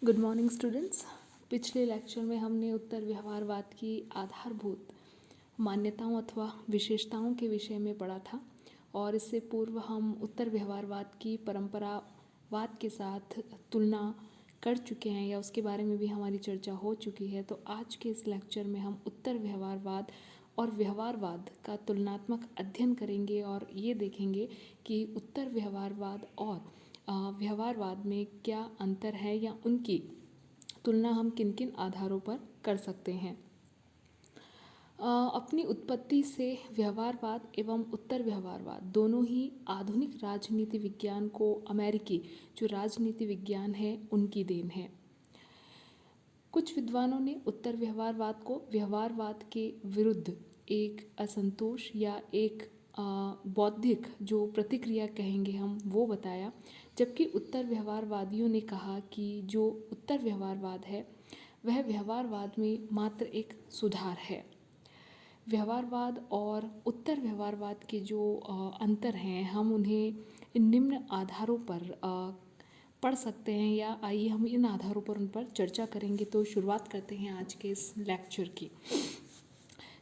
Good morning students. पिछले lecture में हमने उत्तर व्यवहारवाद की आधारभूत मान्यताओं अथवा विशेषताओं के विषय में पढ़ा था और इससे पूर्व हम उत्तर व्यवहारवाद की परंपरावाद के साथ तुलना कर चुके हैं या उसके बारे में भी हमारी चर्चा हो चुकी है। तो आज के इस लेक्चर में हम उत्तर व्यवहारवाद और व्यवहारवाद का तुलनात्मक अध्ययन करेंगे और ये देखेंगे कि उत्तर व्यवहारवाद और व्यवहारवाद में क्या अंतर है या उनकी तुलना हम किन किन आधारों पर कर सकते हैं। अपनी उत्पत्ति से व्यवहारवाद एवं उत्तर व्यवहारवाद दोनों ही आधुनिक राजनीति विज्ञान को अमेरिकी जो राजनीति विज्ञान है उनकी देन है। कुछ विद्वानों ने उत्तर व्यवहारवाद को व्यवहारवाद के विरुद्ध एक असंतोष या एक बौद्धिक जो प्रतिक्रिया कहेंगे हम वो बताया, जबकि उत्तर व्यवहारवादियों ने कहा कि जो उत्तर व्यवहारवाद है वह व्यवहारवाद में मात्र एक सुधार है। व्यवहारवाद और उत्तर व्यवहारवाद के जो अंतर हैं हम उन्हें निम्न आधारों पर पढ़ सकते हैं या आइए हम इन आधारों पर उन पर चर्चा करेंगे। तो शुरुआत करते हैं आज के इस लेक्चर की।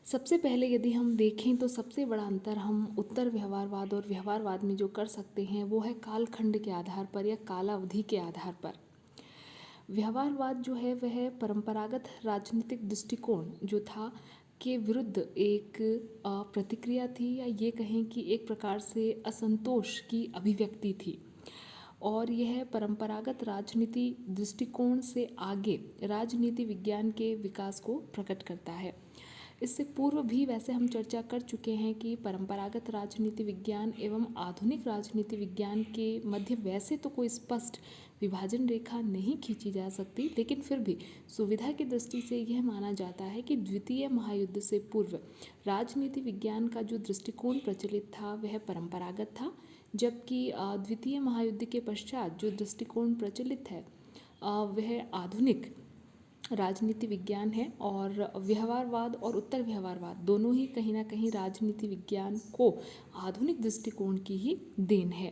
सबसे पहले यदि हम देखें तो सबसे बड़ा अंतर हम उत्तर व्यवहारवाद और व्यवहारवाद में जो कर सकते हैं वो है कालखंड के आधार पर या कालावधि के आधार पर। व्यवहारवाद जो है वह परंपरागत राजनीतिक दृष्टिकोण जो था के विरुद्ध एक प्रतिक्रिया थी या ये कहें कि एक प्रकार से असंतोष की अभिव्यक्ति थी और यह परंपरागत राजनीति दृष्टिकोण से आगे राजनीति विज्ञान के विकास को प्रकट करता है। इससे पूर्व भी वैसे हम चर्चा कर चुके हैं कि परंपरागत राजनीति विज्ञान एवं आधुनिक राजनीति विज्ञान के मध्य वैसे तो कोई स्पष्ट विभाजन रेखा नहीं खींची जा सकती, लेकिन फिर भी सुविधा की दृष्टि से यह माना जाता है कि द्वितीय महायुद्ध से पूर्व राजनीति विज्ञान का जो दृष्टिकोण प्रचलित था वह परंपरागत था, जबकि द्वितीय महायुद्ध के पश्चात जो दृष्टिकोण प्रचलित है वह आधुनिक राजनीति विज्ञान है। और व्यवहारवाद और उत्तर व्यवहारवाद दोनों ही कहीं ना कहीं राजनीति विज्ञान को आधुनिक दृष्टिकोण की ही देन है।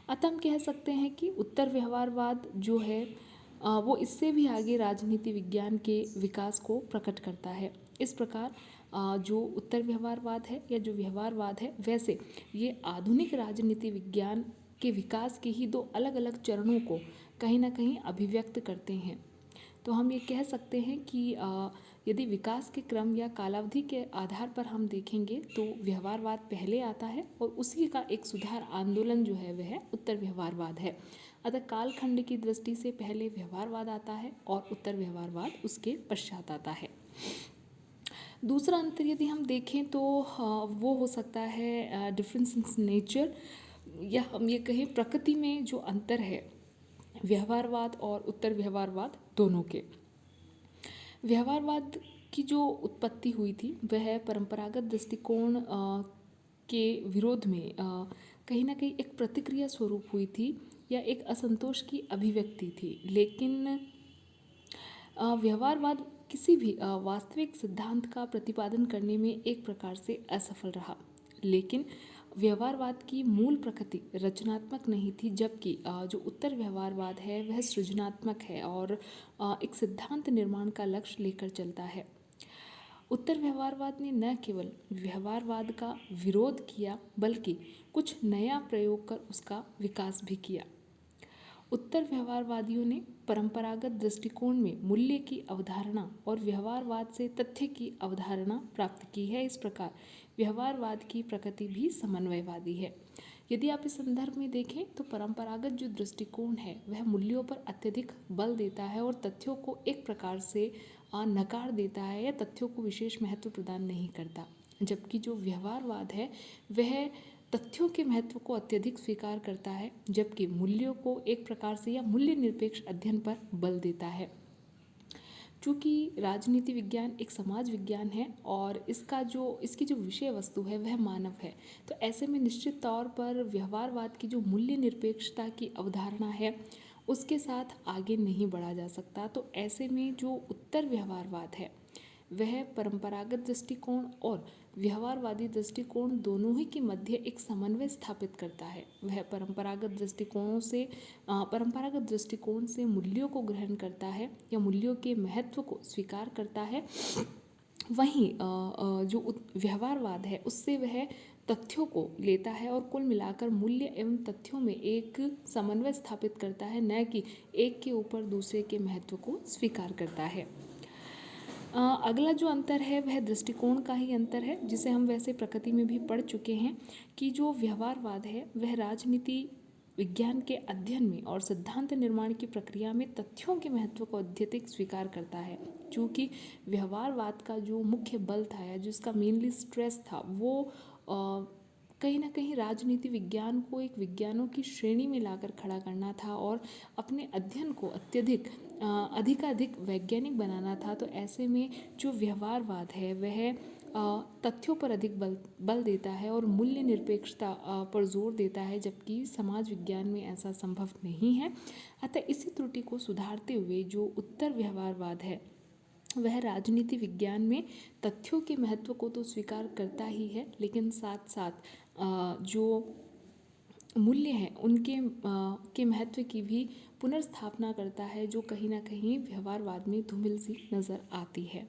अतः हम कह सकते हैं कि उत्तर व्यवहारवाद जो है वो इससे भी आगे राजनीति विज्ञान के विकास को प्रकट करता है। इस प्रकार जो उत्तर व्यवहारवाद है या जो व्यवहारवाद है वैसे ये आधुनिक राजनीति विज्ञान के विकास के ही दो अलग अलग चरणों को कहीं ना कहीं अभिव्यक्त करते हैं। तो हम ये कह सकते हैं कि यदि विकास के क्रम या कालावधि के आधार पर हम देखेंगे तो व्यवहारवाद पहले आता है और उसी का एक सुधार आंदोलन जो है वह उत्तर व्यवहारवाद है। अतः कालखंड की दृष्टि से पहले व्यवहारवाद आता है और उत्तर व्यवहारवाद उसके पश्चात आता है। दूसरा अंतर यदि हम देखें तो वो हो सकता है डिफरेंस इन नेचर या हम ये कहें प्रकृति में जो अंतर है व्यवहारवाद और उत्तर व्यवहारवाद दोनों के। व्यवहारवाद की जो उत्पत्ति हुई थी वह परंपरागत दृष्टिकोण के विरोध में कहीं ना कहीं एक प्रतिक्रिया स्वरूप हुई थी या एक असंतोष की अभिव्यक्ति थी, लेकिन व्यवहारवाद किसी भी वास्तविक सिद्धांत का प्रतिपादन करने में एक प्रकार से असफल रहा। लेकिन व्यवहारवाद की मूल प्रकृति रचनात्मक नहीं थी, जबकि जो उत्तर व्यवहारवाद है वह सृजनात्मक है और एक सिद्धांत निर्माण का लक्ष्य लेकर चलता है। उत्तर व्यवहारवाद ने न केवल व्यवहारवाद का विरोध किया बल्कि कुछ नया प्रयोग कर उसका विकास भी किया। उत्तर व्यवहारवादियों ने परंपरागत दृष्टिकोण में मूल्य की अवधारणा और व्यवहारवाद से तथ्य की अवधारणा प्राप्त की है। इस प्रकार व्यवहारवाद की प्रकृति भी समन्वयवादी है। यदि आप इस संदर्भ में देखें तो परंपरागत जो दृष्टिकोण है वह मूल्यों पर अत्यधिक बल देता है और तथ्यों को एक प्रकार से नकार देता है या तथ्यों को विशेष महत्व प्रदान नहीं करता, जबकि जो व्यवहारवाद है वह तथ्यों के महत्व को अत्यधिक स्वीकार करता है, जबकि मूल्यों को एक प्रकार से या मूल्य निरपेक्ष अध्ययन पर बल देता है। चूँकि राजनीति विज्ञान एक समाज विज्ञान है और इसकी जो विषय वस्तु है वह मानव है, तो ऐसे में निश्चित तौर पर व्यवहारवाद की जो मूल्य निरपेक्षता की अवधारणा है उसके साथ आगे नहीं बढ़ा जा सकता। तो ऐसे में जो उत्तर व्यवहारवाद है वह परंपरागत दृष्टिकोण और व्यवहारवादी दृष्टिकोण दोनों ही के मध्य एक समन्वय स्थापित करता है। वह परंपरागत दृष्टिकोण से मूल्यों को ग्रहण करता है या मूल्यों के महत्व को स्वीकार करता है। वहीं जो व्यवहारवाद है उससे वह तथ्यों को लेता है और कुल मिलाकर मूल्य एवं तथ्यों में एक समन्वय स्थापित करता है, न कि एक के ऊपर दूसरे के महत्व को स्वीकार करता है। अगला जो अंतर है वह दृष्टिकोण का ही अंतर है, जिसे हम वैसे प्रकृति में भी पढ़ चुके हैं कि जो व्यवहारवाद है वह राजनीति विज्ञान के अध्ययन में और सिद्धांत निर्माण की प्रक्रिया में तथ्यों के महत्व को अत्यधिक स्वीकार करता है। चूँकि व्यवहारवाद का जो मुख्य बल था या जिसका मेनली स्ट्रेस था वो कहीं ना कहीं राजनीति विज्ञान को एक विज्ञानों की श्रेणी में लाकर खड़ा करना था और अपने अध्ययन को अधिकाधिक वैज्ञानिक बनाना था। तो ऐसे में जो व्यवहारवाद है वह तथ्यों पर अधिक बल देता है और मूल्य निरपेक्षता पर जोर देता है, जबकि समाज विज्ञान में ऐसा संभव नहीं है। अतः इसी त्रुटि को सुधारते हुए जो उत्तर व्यवहारवाद है वह राजनीति विज्ञान में तथ्यों के महत्व को तो स्वीकार करता ही है, लेकिन साथ साथ जो मूल्य हैं उनके के महत्व की भी पुनर्स्थापना करता है, जो कहीं ना कहीं व्यवहारवाद में धूमिल सी नज़र आती है।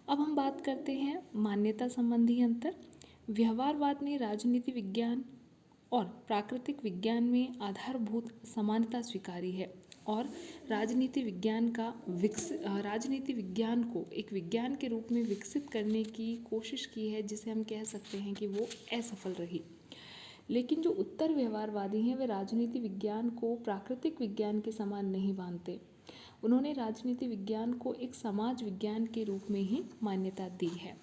अब हम बात करते हैं मान्यता संबंधी अंतर। व्यवहारवाद ने राजनीति विज्ञान और प्राकृतिक विज्ञान में आधारभूत समानता स्वीकारी है और राजनीति विज्ञान को एक विज्ञान के रूप में विकसित करने की कोशिश की है, जिसे हम कह सकते हैं कि वो असफल रही। लेकिन जो उत्तर व्यवहारवादी हैं वे राजनीति विज्ञान को प्राकृतिक विज्ञान के समान नहीं मानते। उन्होंने राजनीति विज्ञान को एक समाज विज्ञान के रूप में ही मान्यता दी है।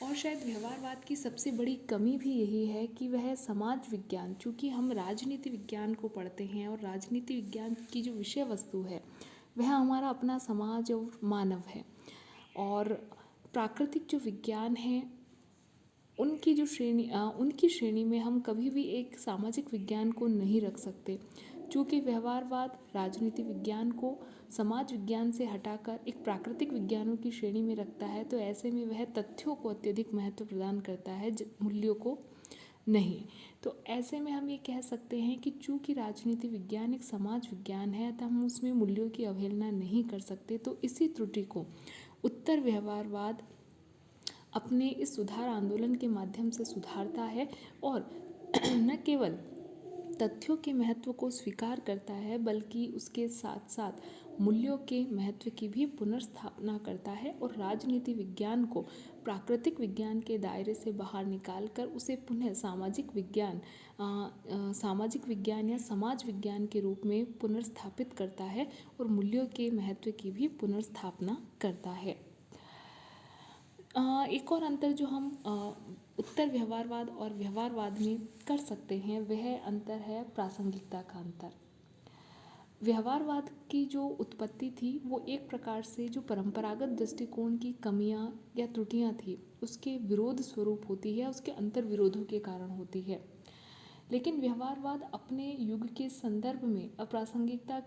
और शायद व्यवहारवाद की सबसे बड़ी कमी भी यही है कि वह समाज विज्ञान, चूँकि हम राजनीति विज्ञान को पढ़ते हैं और राजनीति विज्ञान की जो विषय वस्तु है वह हमारा अपना समाज और मानव है, और प्राकृतिक जो विज्ञान है उनकी श्रेणी में हम कभी भी एक सामाजिक विज्ञान को नहीं रख सकते। चूँकि व्यवहारवाद राजनीति विज्ञान को समाज विज्ञान से हटाकर एक प्राकृतिक विज्ञानों की श्रेणी में रखता है, तो ऐसे में वह तथ्यों को अत्यधिक महत्व प्रदान करता है, मूल्यों को नहीं। तो ऐसे में हम ये कह सकते हैं कि चूँकि राजनीति विज्ञान एक समाज विज्ञान है तो हम उसमें मूल्यों की अवहेलना नहीं कर सकते। तो इसी त्रुटि को उत्तर व्यवहारवाद अपने इस सुधार आंदोलन के माध्यम से सुधारता है और न केवल तथ्यों के महत्व को स्वीकार करता है बल्कि उसके साथ साथ मूल्यों के महत्व की भी पुनर्स्थापना करता है और राजनीति विज्ञान को प्राकृतिक विज्ञान के दायरे से बाहर निकालकर उसे पुनः सामाजिक विज्ञान या समाज विज्ञान के रूप में पुनर्स्थापित करता है और मूल्यों के महत्व की भी पुनर्स्थापना करता है। एक और अंतर जो हम उत्तर व्यवहारवाद और व्यवहारवाद में कर सकते हैं वह अंतर है प्रासंगिकता का अंतर। व्यवहारवाद की जो उत्पत्ति थी वो एक प्रकार से जो परंपरागत दृष्टिकोण की कमियां या त्रुटियां थी उसके विरोध स्वरूप होती है, उसके अंतर विरोधों के कारण होती है। लेकिन व्यवहारवाद अपने युग के संदर्भ में अप्रासंगिकता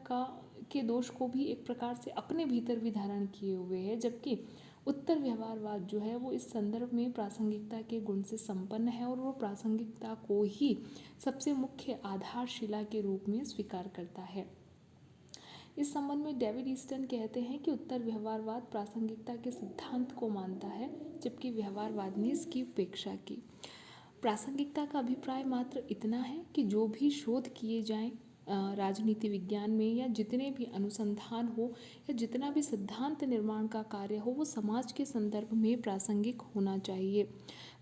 के दोष को भी एक प्रकार से अपने भीतर भी धारण किए हुए है, जबकि उत्तर व्यवहारवाद जो है वो इस संदर्भ में प्रासंगिकता के गुण से संपन्न है और वो प्रासंगिकता को ही सबसे मुख्य आधारशिला के रूप में स्वीकार करता है। इस संबंध में डेविड ईस्टन कहते हैं कि उत्तर व्यवहारवाद प्रासंगिकता के सिद्धांत को मानता है, जबकि व्यवहारवाद ने इसकी उपेक्षा की। प्रासंगिकता का अभिप्राय मात्र इतना है कि जो भी शोध किए जाएं राजनीति विज्ञान में या जितने भी अनुसंधान हो या जितना भी सिद्धांत निर्माण का कार्य हो वो समाज के संदर्भ में प्रासंगिक होना चाहिए।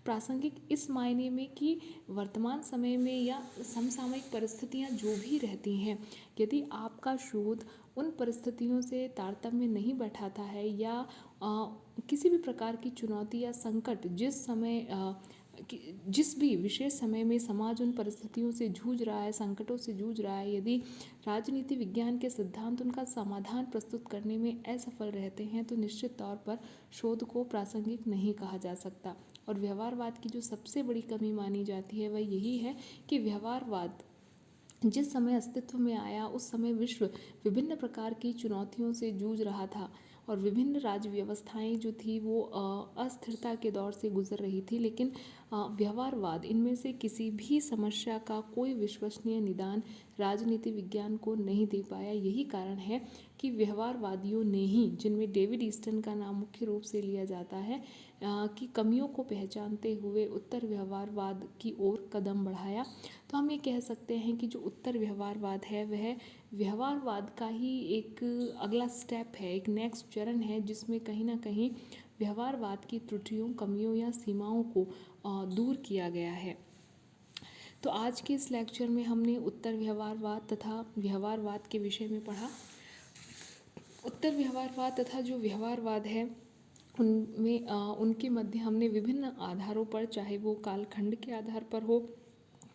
प्रासंगिक इस मायने में कि वर्तमान समय में या समसामयिक परिस्थितियां जो भी रहती हैं, यदि आपका शोध उन परिस्थितियों से तारतम्य नहीं बैठाता है या किसी भी प्रकार की चुनौती या संकट जिस भी विशेष समय में समाज उन परिस्थितियों से जूझ रहा है, संकटों से जूझ रहा है, यदि राजनीति विज्ञान के सिद्धांत उनका समाधान प्रस्तुत करने में असफल रहते हैं तो निश्चित तौर पर शोध को प्रासंगिक नहीं कहा जा सकता। और व्यवहारवाद की जो सबसे बड़ी कमी मानी जाती है वह यही है कि व्यवहारवाद जिस समय अस्तित्व में आया उस समय विश्व विभिन्न प्रकार की चुनौतियों से जूझ रहा था और विभिन्न राज्य व्यवस्थाएं जो थी वो अस्थिरता के दौर से गुजर रही थी, लेकिन व्यवहारवाद इनमें से किसी भी समस्या का कोई विश्वसनीय निदान राजनीति विज्ञान को नहीं दे पाया। यही कारण है कि व्यवहारवादियों ने ही, जिनमें डेविड ईस्टन का नाम मुख्य रूप से लिया जाता है, की कमियों को पहचानते हुए उत्तर व्यवहारवाद की ओर कदम बढ़ाया। तो हम ये कह सकते हैं कि जो उत्तर व्यवहारवाद है वह व्यवहारवाद का ही एक अगला स्टेप है, एक नेक्स्ट चरण है, जिसमें कहीं ना कहीं व्यवहारवाद की त्रुटियों, कमियों या सीमाओं को दूर किया गया है। तो आज के इस लेक्चर में हमने उत्तर व्यवहारवाद तथा व्यवहारवाद के विषय में पढ़ा। उत्तर व्यवहारवाद तथा जो व्यवहारवाद है उनमें उनके मध्य हमने विभिन्न आधारों पर, चाहे वो कालखंड के आधार पर हो,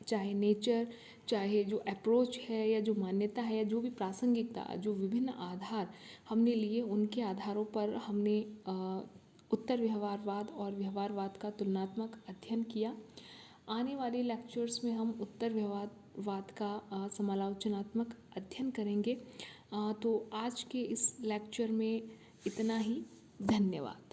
चाहे नेचर, चाहे जो अप्रोच है या जो मान्यता है या जो भी प्रासंगिकता, जो विभिन्न आधार हमने लिए, उनके आधारों पर हमने उत्तर व्यवहारवाद और व्यवहारवाद का तुलनात्मक अध्ययन किया। आने वाले लेक्चर्स में हम उत्तर व्यवहारवाद का समालोचनात्मक अध्ययन करेंगे। तो आज के इस लेक्चर में इतना ही। धन्यवाद।